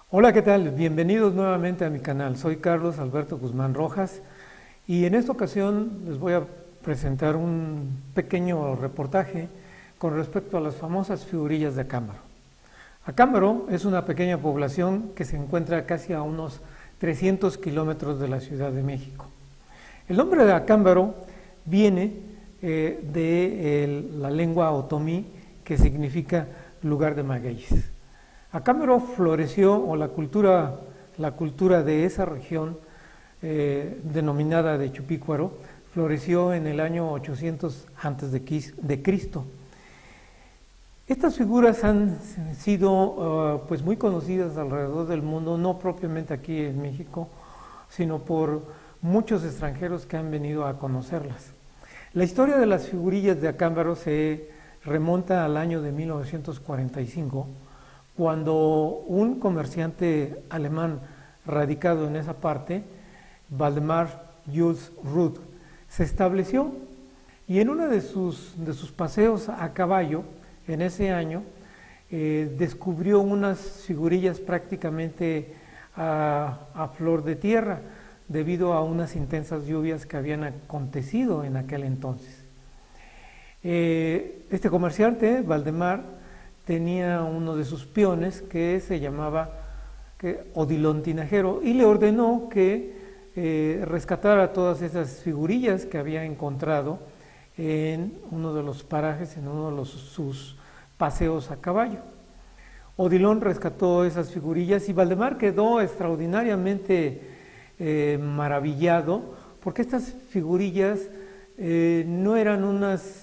Hola, ¿qué tal? Bienvenidos nuevamente a mi canal. Soy Carlos Alberto Guzmán Rojas y en esta ocasión les voy a presentar un pequeño reportaje con respecto a las famosas figurillas de Acámbaro. Acámbaro es una pequeña población que se encuentra casi a unos 300 kilómetros de la Ciudad de México. El nombre de Acámbaro viene de la lengua otomí, que significa lugar de magueyes. Acámbaro floreció, o la cultura de esa región denominada de Chupícuaro, floreció en el año 800 antes de Cristo. Estas figuras han sido pues muy conocidas alrededor del mundo, no propiamente aquí en México, sino por muchos extranjeros que han venido a conocerlas. La historia de las figurillas de Acámbaro se remonta al año de 1945, cuando un comerciante alemán radicado en esa parte, Waldemar Jules Ruth, se estableció y en uno de sus paseos a caballo en ese año descubrió unas figurillas prácticamente a flor de tierra debido a unas intensas lluvias que habían acontecido en aquel entonces. Este comerciante, Waldemar, tenía uno de sus peones que se llamaba Odilon Tinajero y le ordenó que rescatara todas esas figurillas que había encontrado en uno de los parajes, en uno de sus paseos a caballo. Odilon rescató esas figurillas y Waldemar quedó extraordinariamente maravillado, porque estas figurillas no eran unas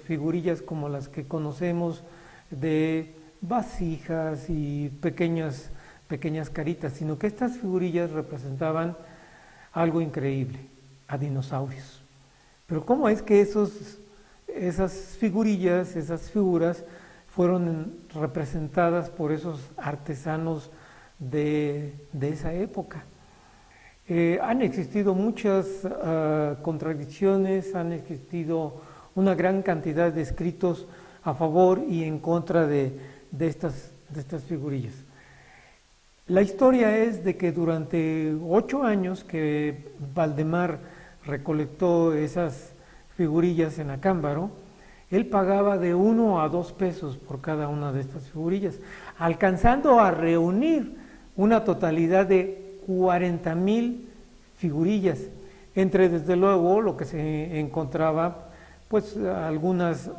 figurillas como las que conocemos de vasijas y pequeñas caritas, sino que estas figurillas representaban algo increíble, a dinosaurios. Pero ¿cómo es que esas figurillas, esas figuras, fueron representadas por esos artesanos de esa época? Han existido muchas contradicciones, han existido una gran cantidad de escritos a favor y en contra de estas figurillas. La historia es de que durante 8 años que Waldemar recolectó esas figurillas en Acámbaro, él pagaba de 1 a 2 pesos por cada una de estas figurillas, alcanzando a reunir una totalidad de 40,000 figurillas, entre desde luego lo que se encontraba, pues algunas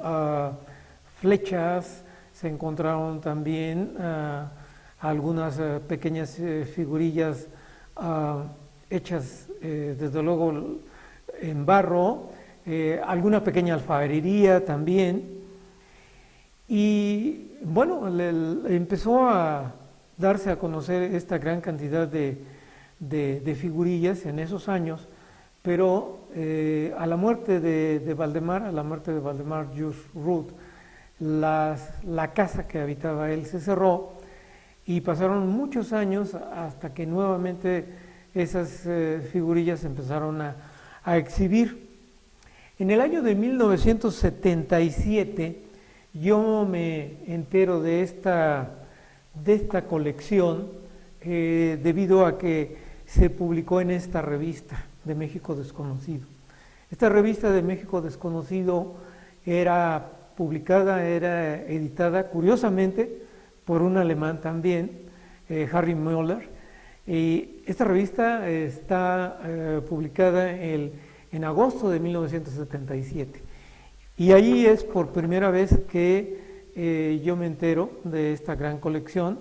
flechas, se encontraron también algunas pequeñas figurillas hechas desde luego en barro, alguna pequeña alfarería también, y bueno, empezó a darse a conocer esta gran cantidad de figurillas en esos años, pero a la muerte de Waldemar Jules Ruth, la casa que habitaba él se cerró y pasaron muchos años hasta que nuevamente esas figurillas empezaron a exhibir. En el año de 1977 yo me entero de esta colección debido a que se publicó en esta revista de México Desconocido. Esta revista de México Desconocido era editada curiosamente por un alemán también, Harry Müller, y esta revista está publicada en agosto de 1977, y allí es por primera vez que yo me entero de esta gran colección.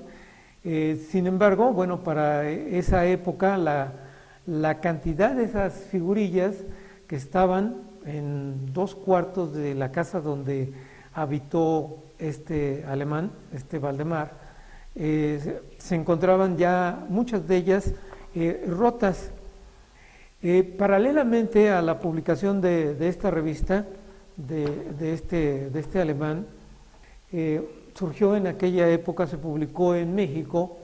Sin embargo, bueno, para esa época la cantidad de esas figurillas que estaban en 2/4 de la casa donde habitó este alemán, este Waldemar, se encontraban ya muchas de ellas rotas. Paralelamente a la publicación de esta revista de este alemán, surgió en aquella época, se publicó en México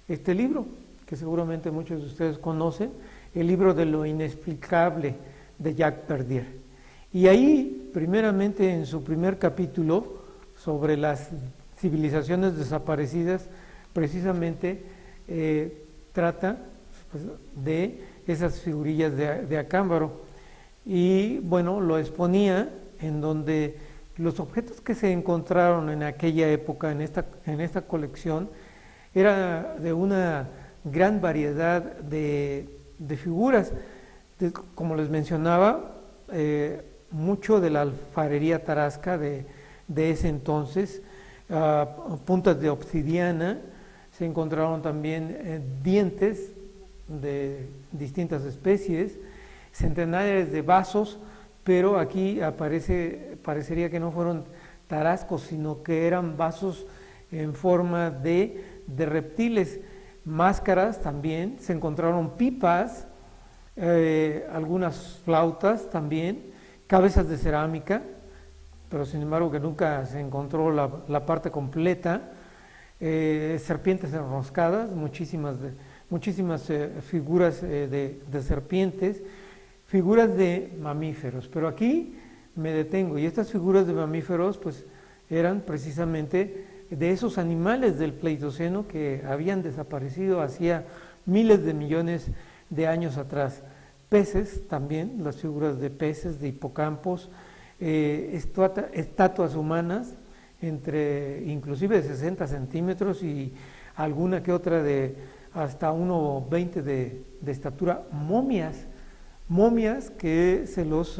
este libro, que seguramente muchos de ustedes conocen, el libro de lo inexplicable de Jacques Verdier. Y ahí, primeramente en su primer capítulo sobre las civilizaciones desaparecidas, precisamente trata pues, de esas figurillas de acámbaro, y bueno, lo exponía en donde los objetos que se encontraron en aquella época en esta colección era de una gran variedad de figuras, como les mencionaba, mucho de la alfarería tarasca de ese entonces, puntas de obsidiana, se encontraron también dientes de distintas especies, centenares de vasos, pero aquí parecería que no fueron tarascos, sino que eran vasos en forma de reptiles. Máscaras también, se encontraron pipas, algunas flautas también, cabezas de cerámica, pero sin embargo que nunca se encontró la parte completa, serpientes enroscadas, muchísimas figuras de serpientes, figuras de mamíferos, pero aquí me detengo, y estas figuras de mamíferos pues eran precisamente de esos animales del Pleistoceno que habían desaparecido hacía miles de millones de años atrás. Peces también, las figuras de peces, de hipocampos, estatuas humanas entre inclusive de 60 centímetros y alguna que otra de hasta 1,20 de estatura, momias que se los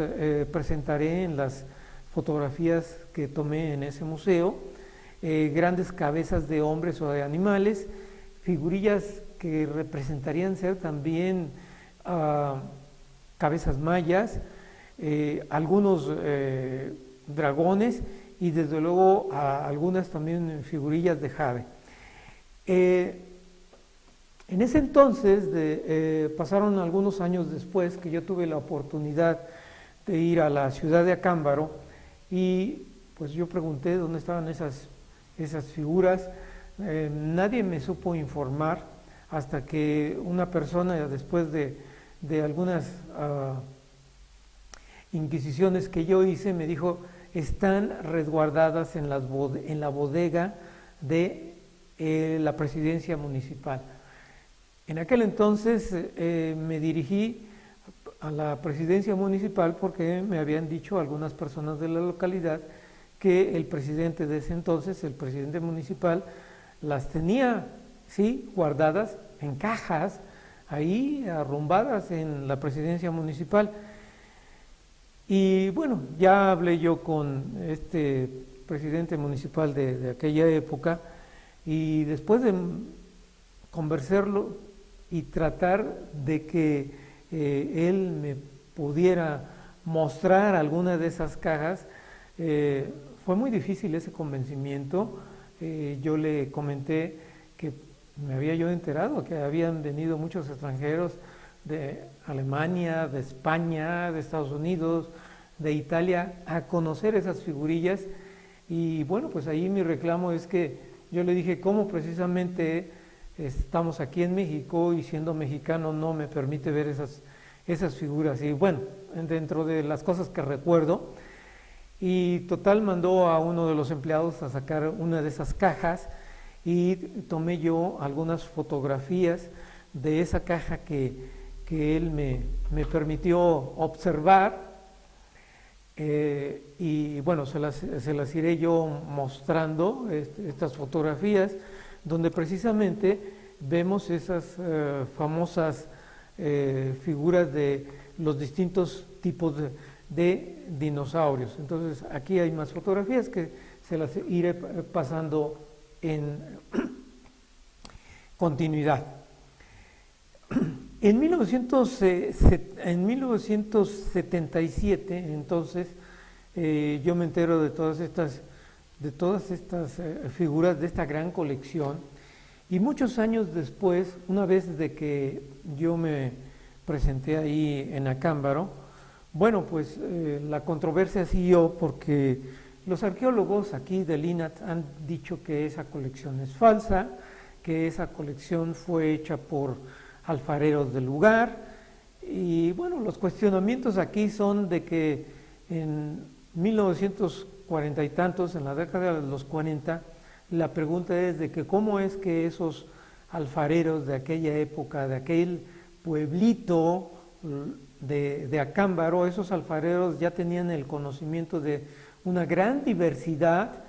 presentaré en las fotografías que tomé en ese museo, grandes cabezas de hombres o de animales, figurillas que representarían ser también cabezas mayas, algunos dragones y desde luego algunas también figurillas de jade. En ese entonces, pasaron algunos años después que yo tuve la oportunidad de ir a la ciudad de Acámbaro, y pues yo pregunté dónde estaban esas figuras. Nadie me supo informar hasta que una persona, después de algunas inquisiciones que yo hice, me dijo: están resguardadas en la bodega de la presidencia municipal. En aquel entonces me dirigí a la presidencia municipal porque me habían dicho algunas personas de la localidad que el presidente de ese entonces, el presidente municipal, las tenía, sí, guardadas en cajas, ahí arrumbadas en la presidencia municipal. Y bueno, ya hablé yo con este presidente municipal de aquella época, y después de conversarlo y tratar de que él me pudiera mostrar alguna de esas cajas, fue muy difícil ese convencimiento. Yo le comenté que me había yo enterado que habían venido muchos extranjeros de Alemania, de España, de Estados Unidos, de Italia, a conocer esas figurillas. Y bueno, pues ahí mi reclamo es que yo le dije: ¿cómo precisamente estamos aquí en México y siendo mexicano no me permite ver esas figuras? Y bueno, dentro de las cosas que recuerdo, y total mandó a uno de los empleados a sacar una de esas cajas, y tomé yo algunas fotografías de esa caja que él me permitió observar, y bueno, se las iré yo mostrando, estas fotografías, donde precisamente vemos esas famosas figuras de los distintos tipos de dinosaurios. Entonces aquí hay más fotografías que se las iré pasando en continuidad. En 1977, entonces, yo me entero de todas estas figuras de esta gran colección, y muchos años después, una vez de que yo me presenté ahí en Acámbaro, bueno, pues la controversia siguió porque los arqueólogos aquí del INAH han dicho que esa colección es falsa, que esa colección fue hecha por alfareros del lugar, y bueno, los cuestionamientos aquí son de que en 1940 y tantos, en la década de los 40, la pregunta es de que cómo es que esos alfareros de aquella época, de aquel pueblito de Acámbaro. Esos alfareros ya tenían el conocimiento de una gran diversidad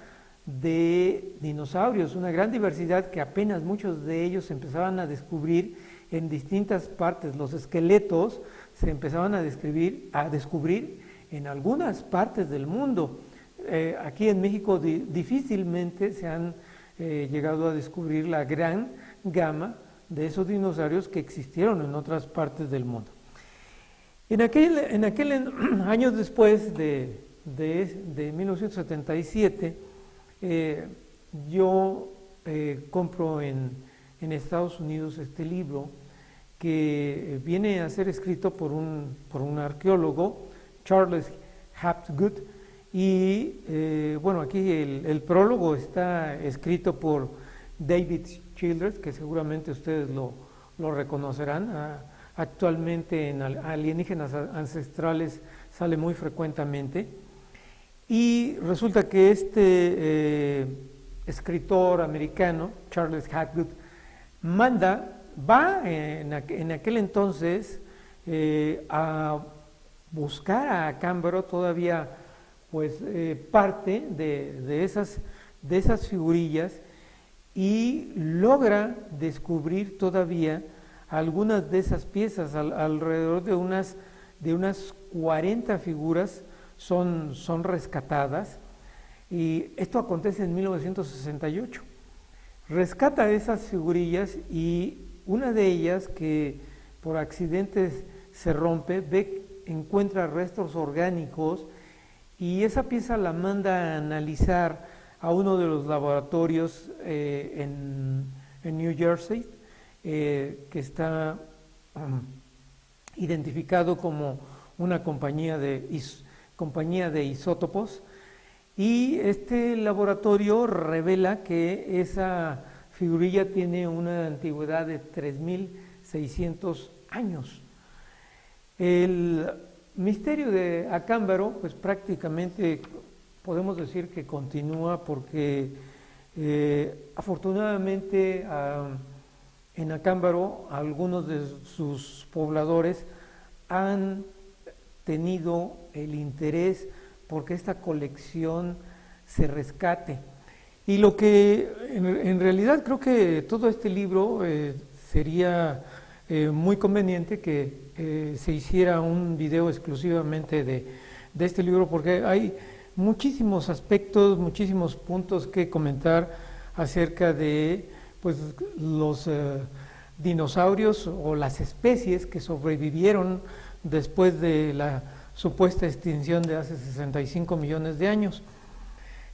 de dinosaurios, una gran diversidad que apenas muchos de ellos empezaban a descubrir en distintas partes. Los esqueletos se empezaban a descubrir en algunas partes del mundo. Aquí en México difícilmente se han llegado a descubrir la gran gama de esos dinosaurios que existieron en otras partes del mundo. En aquel años después de 1977, yo compro en Estados Unidos este libro que viene a ser escrito por un arqueólogo, Charles Hapgood, y bueno, aquí el prólogo está escrito por David Childress, que seguramente ustedes lo reconocerán. Actualmente en Alienígenas Ancestrales sale muy frecuentemente. Y resulta que este escritor americano, Charles Hapgood, va en aquel entonces a buscar a Acámbaro todavía, pues parte de esas figurillas, y logra descubrir todavía algunas de esas piezas. Alrededor de unas 40 figuras son rescatadas, y esto acontece en 1968. Rescata esas figurillas, y una de ellas, que por accidentes se rompe, encuentra restos orgánicos, y esa pieza la manda a analizar a uno de los laboratorios en New Jersey, que está identificado como una compañía de isótopos, y este laboratorio revela que esa figurilla tiene una antigüedad de 3600 años. El misterio de Acámbaro, pues prácticamente podemos decir que continúa, porque afortunadamente en Acámbaro algunos de sus pobladores han tenido el interés porque esta colección se rescate. Y lo que en realidad creo que todo este libro sería muy conveniente que se hiciera un video exclusivamente de este libro, porque hay muchísimos aspectos, muchísimos puntos que comentar acerca de pues los dinosaurios o las especies que sobrevivieron después de la supuesta extinción de hace 65 millones de años.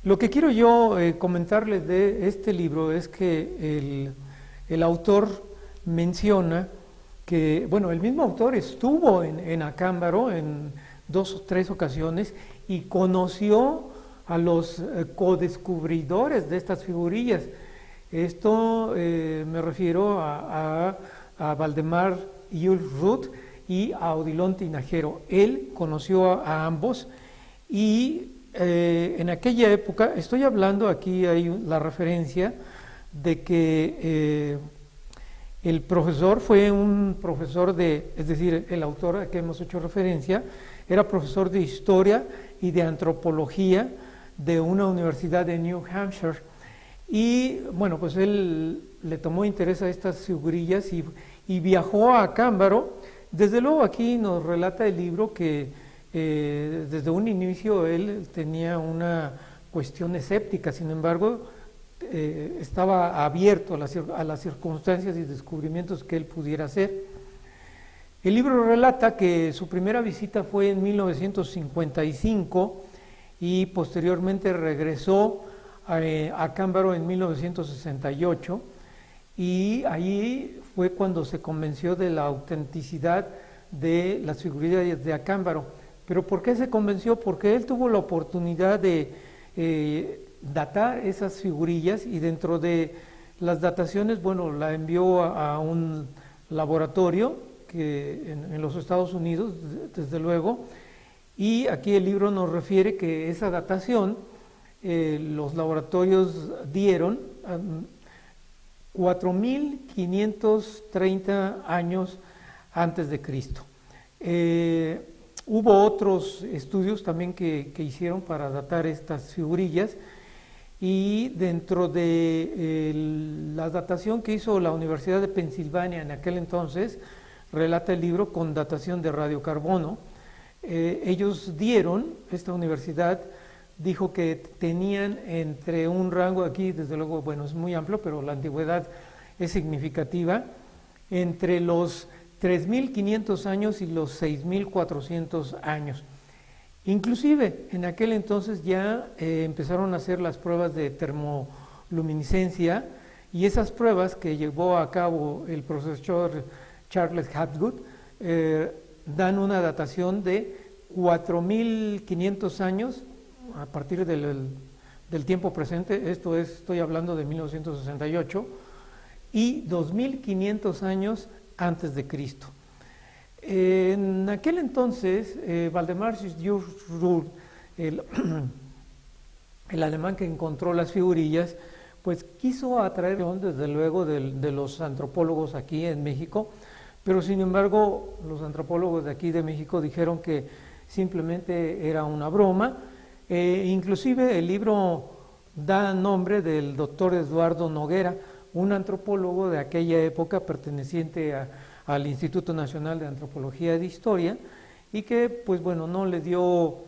Lo que quiero yo comentarles de este libro es que el autor menciona que, bueno, el mismo autor estuvo en Acámbaro en 2 o 3 ocasiones y conoció a los codescubridores de estas figurillas. Esto me refiero a Valdemar Jules Ruth y a Odilon Tinajero. Él conoció a ambos, y en aquella época, estoy hablando, aquí hay la referencia de que el profesor fue un profesor es decir, el autor a que hemos hecho referencia, era profesor de historia y de antropología de una universidad de New Hampshire. Y bueno, pues él le tomó interés a estas figurillas y viajó a Acámbaro. Desde luego aquí nos relata el libro que desde un inicio él tenía una cuestión escéptica, sin embargo estaba abierto a las circunstancias y descubrimientos que él pudiera hacer. El libro relata que su primera visita fue en 1955 y posteriormente regresó a Acámbaro en 1968, y allí fue cuando se convenció de la autenticidad de las figurillas de Acámbaro. ¿Pero por qué se convenció? Porque él tuvo la oportunidad de datar esas figurillas, y dentro de las dataciones, bueno, la envió a un laboratorio que en los Estados Unidos, desde luego, y aquí el libro nos refiere que esa datación los laboratorios dieron 4.530 años antes de Cristo. Hubo otros estudios también que hicieron para datar estas figurillas, y dentro de la datación que hizo la Universidad de Pensilvania en aquel entonces, relata el libro Con datación de radiocarbono, esta universidad dijo que tenían entre un rango, aquí desde luego, bueno, es muy amplio, pero la antigüedad es significativa, entre los 3.500 años y los 6.400 años. Inclusive en aquel entonces ya empezaron a hacer las pruebas de termoluminiscencia, y esas pruebas que llevó a cabo el profesor Charles Hapgood dan una datación de 4.500 años a partir del tiempo presente, esto es, estoy hablando de 1968, y 2.500 años antes de Cristo. En aquel entonces, Waldemar Jules Rud, el alemán que encontró las figurillas, pues quiso atraer desde luego de los antropólogos aquí en México, pero sin embargo los antropólogos de aquí de México dijeron que simplemente era una broma. Inclusive el libro da nombre del doctor Eduardo Noguera, un antropólogo de aquella época perteneciente al Instituto Nacional de Antropología y de Historia, y que pues bueno, no le dio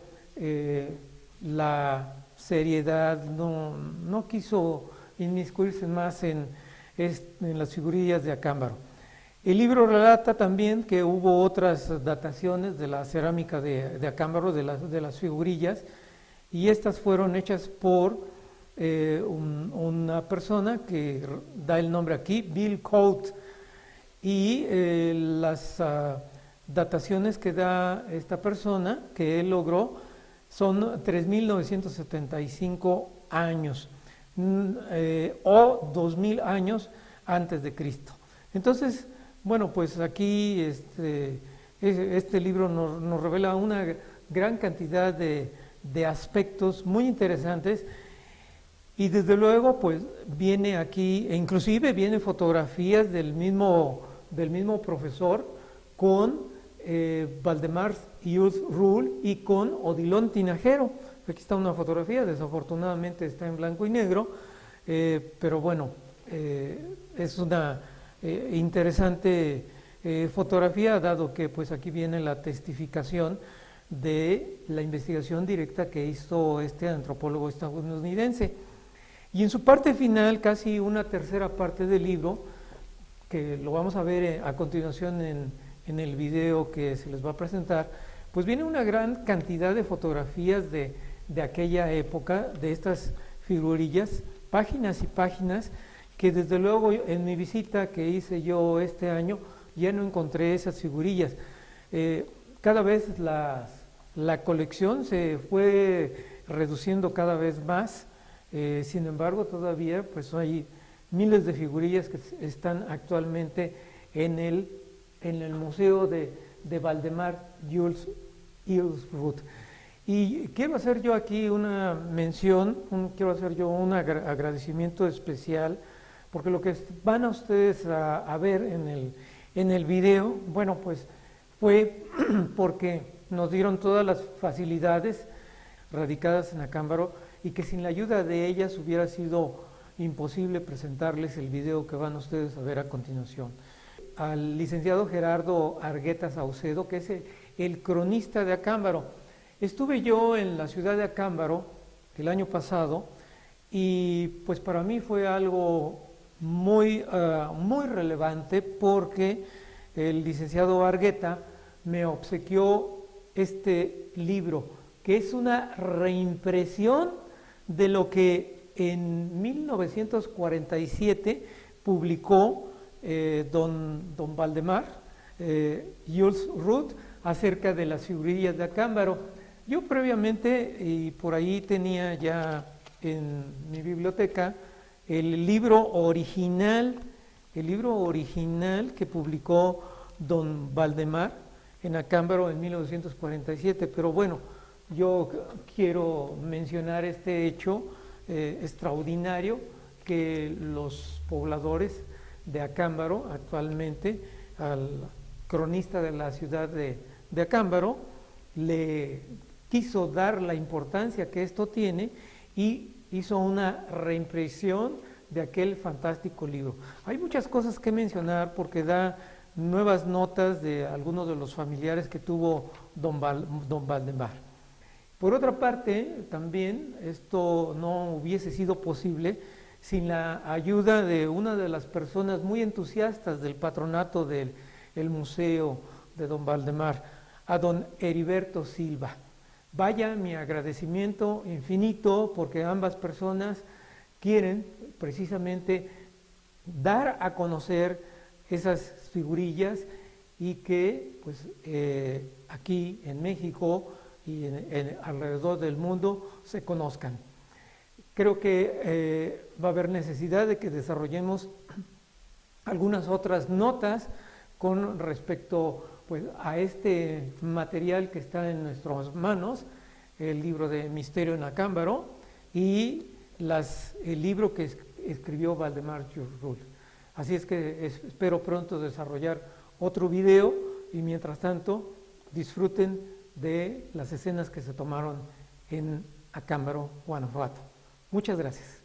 la seriedad, no quiso inmiscuirse más en las figurillas de Acámbaro. El libro relata también que hubo otras dataciones de la cerámica de Acámbaro, de las figurillas, y estas fueron hechas por una persona que da el nombre aquí, Bill Coate, y las dataciones que da esta persona, que él logró, son 3.975 años, o 2.000 años antes de Cristo. Entonces, bueno, pues aquí este libro nos revela una gran cantidad de aspectos muy interesantes, y desde luego pues viene aquí, e inclusive vienen fotografías del mismo profesor con Waldemar Jules Rud y con Odilon Tinajero. Aquí está una fotografía, desafortunadamente está en blanco y negro, pero bueno, es una interesante fotografía, dado que pues aquí viene la testificación de la investigación directa que hizo este antropólogo estadounidense. Y en su parte final, casi una tercera parte del libro, que lo vamos a ver a continuación en el video que se les va a presentar, pues viene una gran cantidad de fotografías de aquella época, de estas figurillas, páginas y páginas, que desde luego en mi visita que hice yo este año ya no encontré esas figurillas. Cada vez la colección se fue reduciendo cada vez más, sin embargo todavía pues hay miles de figurillas que están actualmente en el museo de Waldemar Jules Rud. Y quiero hacer yo aquí una mención, quiero hacer yo un agradecimiento especial, porque lo que van a ustedes a ver en el video, bueno, pues fue porque nos dieron todas las facilidades radicadas en Acámbaro, y que sin la ayuda de ellas hubiera sido imposible presentarles el video que van ustedes a ver a continuación. Al licenciado Gerardo Argueta Saucedo, que es el cronista de Acámbaro. Estuve yo en la ciudad de Acámbaro el año pasado, y pues para mí fue algo muy relevante, porque el licenciado Argueta me obsequió este libro, que es una reimpresión de lo que en 1947 publicó don Waldemar Jules Rud acerca de las figurillas de Acámbaro. Yo previamente, y por ahí tenía ya en mi biblioteca, el libro original que publicó don Waldemar en Acámbaro en 1947, pero bueno, yo quiero mencionar este hecho extraordinario que los pobladores de Acámbaro, actualmente al cronista de la ciudad de Acámbaro, le quiso dar la importancia que esto tiene y hizo una reimpresión de aquel fantástico libro. Hay muchas cosas que mencionar porque da nuevas notas de algunos de los familiares que tuvo don Valdemar. Por otra parte, también esto no hubiese sido posible sin la ayuda de una de las personas muy entusiastas del patronato del Museo de don Valdemar, a don Heriberto Silva. Vaya mi agradecimiento infinito porque ambas personas quieren precisamente dar a conocer esas figurillas y que pues aquí en México y alrededor del mundo se conozcan. Creo que va a haber necesidad de que desarrollemos algunas otras notas con respecto pues, a este material que está en nuestras manos, el libro de Misterio en Acámbaro y el libro que escribió Valdemar Churrull. Así es que espero pronto desarrollar otro video y mientras tanto disfruten de las escenas que se tomaron en Acámbaro, Guanajuato. Muchas gracias.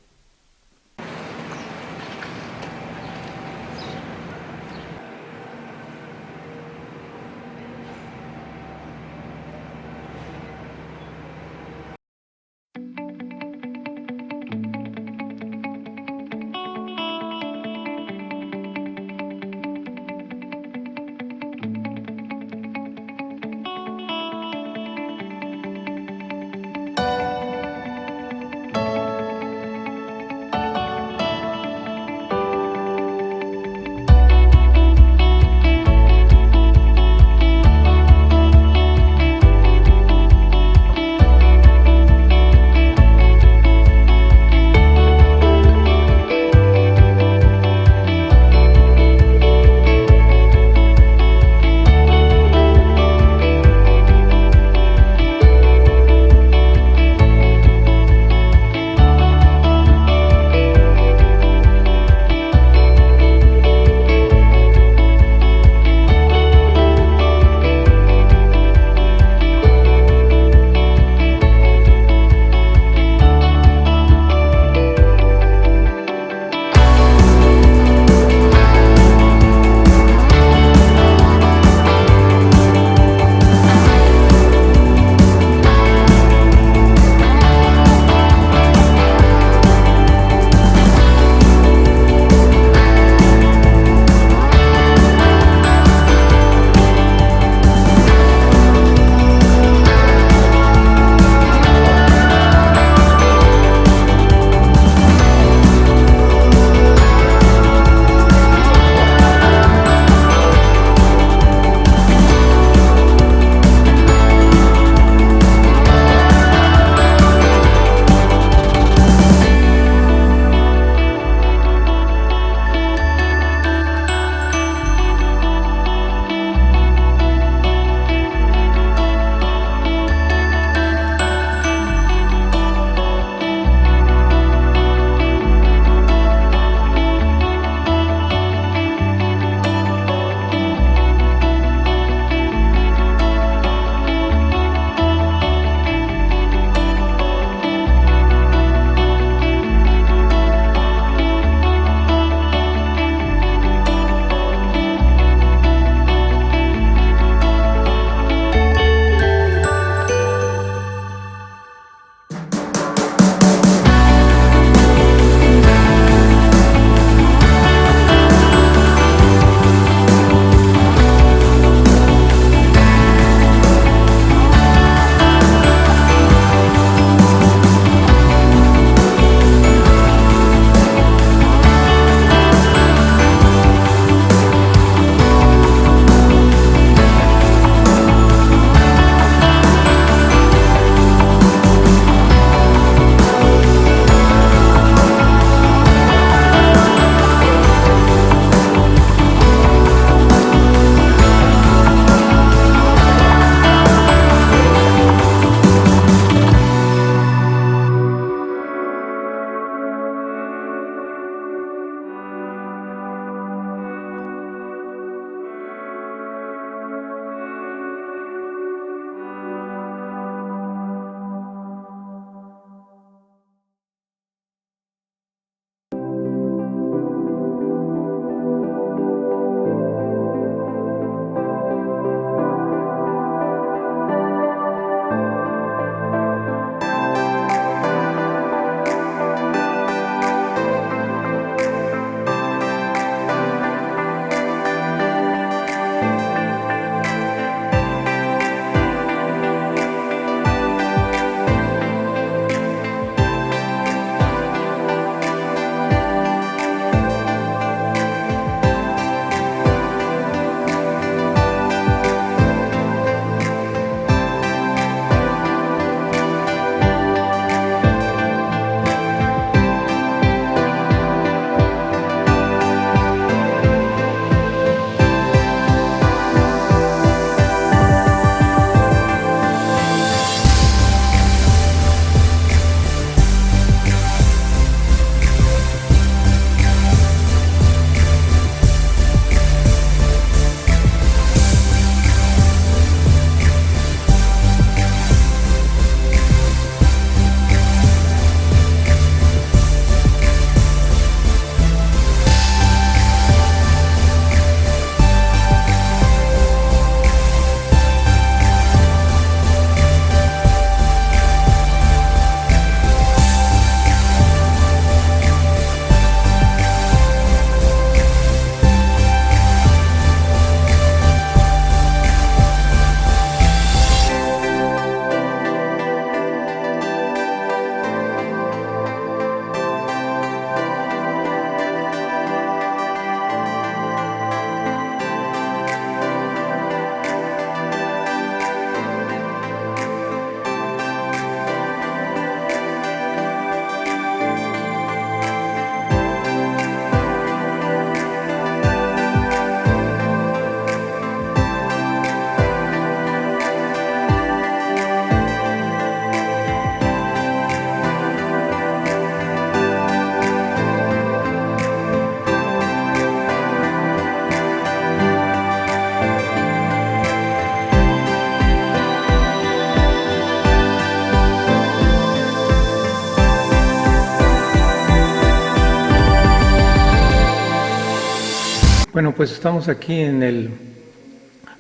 Bueno, pues estamos aquí en el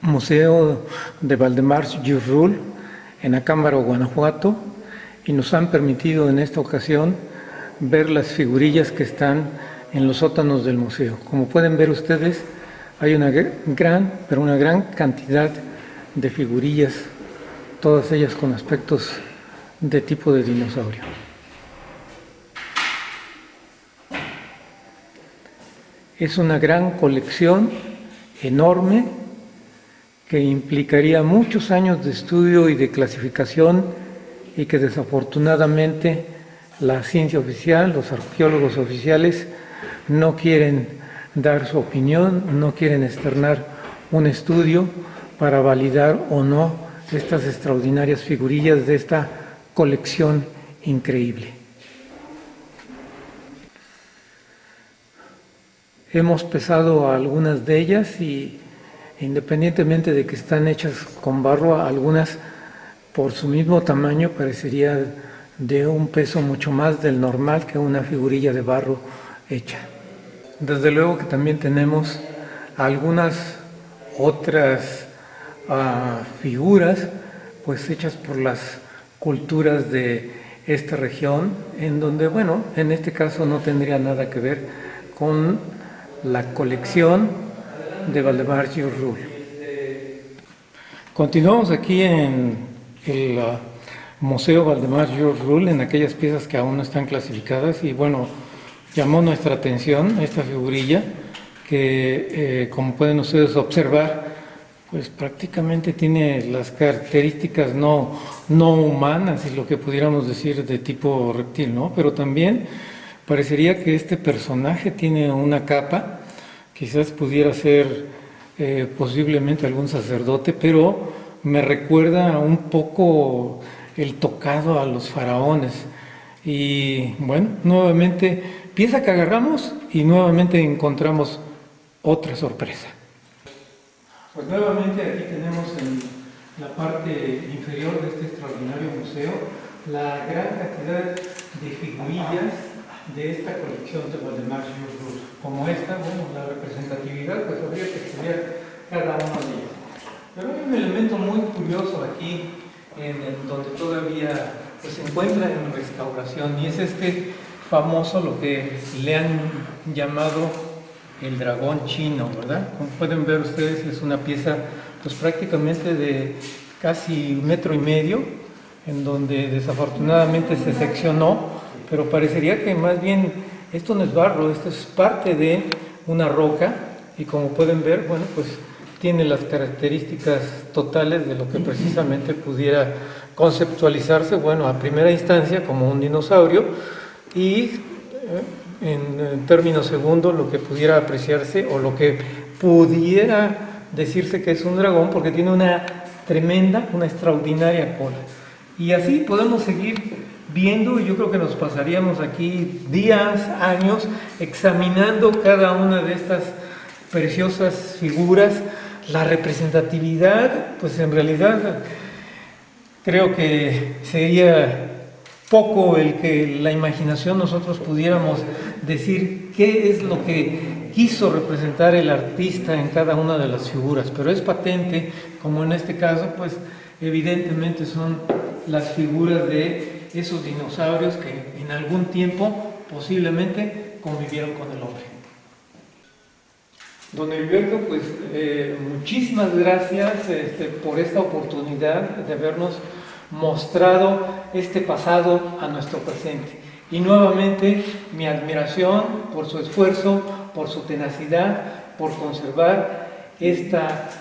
Museo de Valdemar Llurrool, en Acámbaro, Guanajuato, y nos han permitido en esta ocasión ver las figurillas que están en los sótanos del museo. Como pueden ver ustedes, hay una gran cantidad de figurillas, todas ellas con aspectos de tipo de dinosaurio. Es una gran colección enorme que implicaría muchos años de estudio y de clasificación y que desafortunadamente la ciencia oficial, los arqueólogos oficiales no quieren dar su opinión, no quieren externar un estudio para validar o no estas extraordinarias figurillas de esta colección increíble. Hemos pesado a algunas de ellas y independientemente de que están hechas con barro, algunas por su mismo tamaño parecería de un peso mucho más del normal que una figurilla de barro hecha. Desde luego que también tenemos algunas otras figuras pues hechas por las culturas de esta región, en donde, bueno, en este caso no tendría nada que ver con la colección de Valdemar Llurrool. Continuamos aquí en el Museo Valdemar Llurrool, en aquellas piezas que aún no están clasificadas, y bueno, llamó nuestra atención esta figurilla que, como pueden ustedes observar, pues prácticamente tiene las características no humanas y lo que pudiéramos decir de tipo reptil, ¿no? Pero también parecería que este personaje tiene una capa, quizás pudiera ser posiblemente algún sacerdote, pero me recuerda un poco el tocado a los faraones. Y bueno, nuevamente, pieza que agarramos y nuevamente encontramos otra sorpresa. Pues nuevamente aquí tenemos en la parte inferior de este extraordinario museo la gran cantidad de figurillas de esta colección de Valdemar Llurrool. Como esta, bueno, la representatividad, pues habría que estudiar cada una de ellas. Pero hay un elemento muy curioso aquí, donde todavía pues, se encuentra en restauración, y es este famoso, lo que le han llamado el dragón chino, ¿verdad? Como pueden ver ustedes, es una pieza pues prácticamente de casi 1,5 metros, en donde desafortunadamente se seccionó, pero parecería que más bien esto no es barro, esto es parte de una roca, y como pueden ver, bueno, pues tiene las características totales de lo que precisamente pudiera conceptualizarse, bueno, a primera instancia como un dinosaurio, y en términos segundos lo que pudiera apreciarse o lo que pudiera decirse que es un dragón, porque tiene una tremenda, una extraordinaria cola. Y así podemos seguir viendo, y yo creo que nos pasaríamos aquí días, años, examinando cada una de estas preciosas figuras. La representatividad, pues en realidad creo que sería poco el que la imaginación nosotros pudiéramos decir qué es lo que quiso representar el artista en cada una de las figuras, pero es patente, como en este caso, pues evidentemente son las figuras de esos dinosaurios que en algún tiempo posiblemente convivieron con el hombre. Don Heriberto, pues muchísimas gracias por esta oportunidad de habernos mostrado este pasado a nuestro presente. Y nuevamente mi admiración por su esfuerzo, por su tenacidad, por conservar estas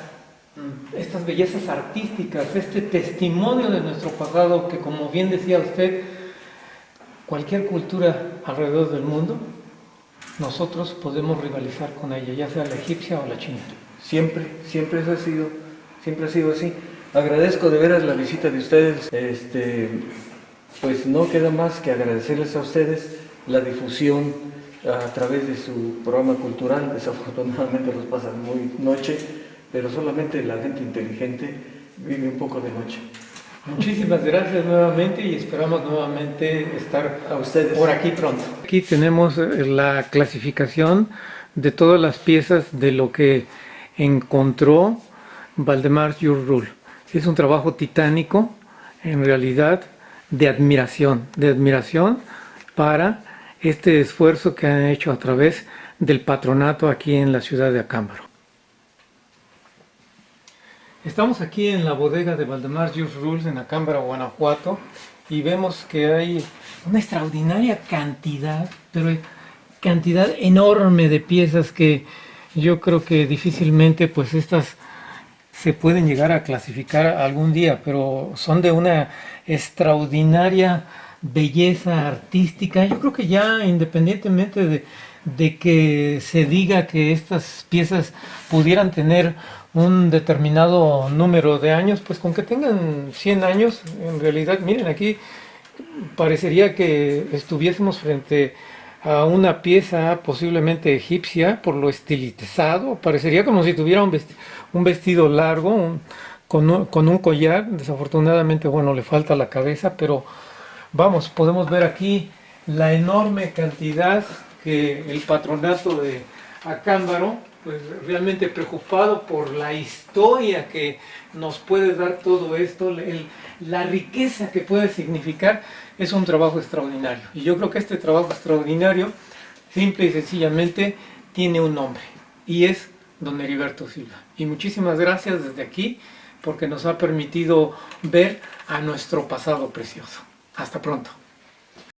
bellezas artísticas, este testimonio de nuestro pasado que, como bien decía usted, cualquier cultura alrededor del mundo, nosotros podemos rivalizar con ella, ya sea la egipcia o la china. Siempre eso ha sido, siempre ha sido así. Agradezco de veras la visita de ustedes. Pues no queda más que agradecerles a ustedes la difusión a través de su programa cultural. Desafortunadamente los pasan muy noche, pero solamente la gente inteligente vive un poco de noche. Muchísimas gracias nuevamente y esperamos nuevamente estar A ustedes. por aquí pronto. Aquí tenemos la clasificación de todas las piezas de lo que encontró Valdemar Jurrul. Es un trabajo titánico, en realidad, de admiración para este esfuerzo que han hecho a través del patronato aquí en la ciudad de Acámbaro. Estamos aquí en la bodega de Valdemar Jurrul en Acámbaro, Guanajuato, y vemos que hay una extraordinaria cantidad, pero cantidad enorme de piezas que yo creo que difícilmente pues estas se pueden llegar a clasificar algún día, pero son de una extraordinaria belleza artística. Yo creo que ya independientemente de que se diga que estas piezas pudieran tener un determinado número de años, pues con que tengan 100 años, en realidad, miren, aquí parecería que estuviésemos frente a una pieza posiblemente egipcia por lo estilizado, parecería como si tuviera un vestido largo, con un collar. Desafortunadamente, bueno, le falta la cabeza, pero vamos, podemos ver aquí la enorme cantidad que el patronato de Acámbaro, pues realmente preocupado por la historia que nos puede dar todo esto, la riqueza que puede significar, es un trabajo extraordinario. Y yo creo que este trabajo extraordinario, simple y sencillamente, tiene un nombre, y es don Heriberto Silva. Y muchísimas gracias desde aquí, porque nos ha permitido ver a nuestro pasado precioso. Hasta pronto.